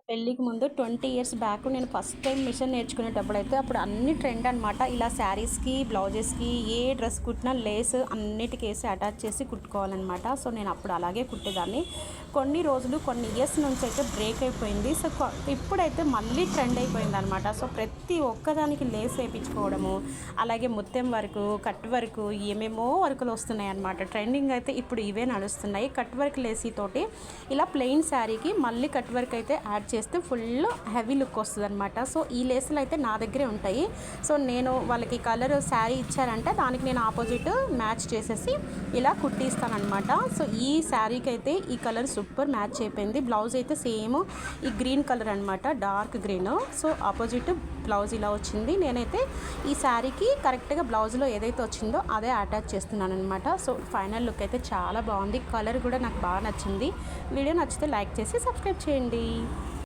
పెళ్ళికి ముందు 20 years back నేను ఫస్ట్ టైం మిషన్ నేర్చుకునేటప్పుడు అయితే అప్పుడు అన్ని ట్రెండ్ అనమాట. ఇలా శారీస్కి బ్లౌజెస్కి ఏ డ్రెస్ కుట్టినా లేస్ అన్నిటికేసి అటాచ్ చేసి కుట్టుకోవాలన్నమాట. సో నేను అప్పుడు అలాగే కుట్టేదాన్ని. కొన్ని రోజులు కొన్ని ఇయర్స్ నుంచి అయితే బ్రేక్ అయిపోయింది. సో ఇప్పుడైతే మళ్ళీ ట్రెండ్ అయిపోయింది అనమాట. సో ప్రతి ఒక్కదానికి లేస్ వేయించుకోవడము, అలాగే ముత్యం వరకు, కట్ వరకు, ఏమేమో వర్కులు వస్తున్నాయి అనమాట. ట్రెండింగ్ అయితే ఇప్పుడు ఇవే నడుస్తున్నాయి. కట్ వర్క్ లేసీ తోటి ఇలా ప్లెయిన్ శారీకి మళ్ళీ కట్ వర్క్ అయితే యాడ్ చేస్తే ఫుల్ హెవీ లుక్ వస్తుంది అనమాట. సో ఈ లేసులు అయితే నా దగ్గరే ఉంటాయి. సో నేను వాళ్ళకి కలర్ శారీ ఇచ్చారంటే దానికి నేను ఆపోజిట్ మ్యాచ్ చేసేసి ఇలా కుట్టిస్తానమాట. సో ఈ శారీకి అయితే ఈ కలర్ సూపర్ మ్యాచ్ అయిపోయింది. బ్లౌజ్ అయితే సేమ్ ఈ గ్రీన్ కలర్ అనమాట, dark green. So opposite blouse ఇలా వచ్చింది. నేనైతే ఈ శారీకి కరెక్ట్గా బ్లౌజ్లో ఏదైతే వచ్చిందో అదే అటాచ్ చేస్తున్నాను అనమాట. సో ఫైనల్ లుక్ అయితే చాలా బాగుంది. కలర్ కూడా నాకు బాగా నచ్చింది. వీడియో నచ్చితే లైక్ చేసి సబ్స్క్రైబ్ చేయండి.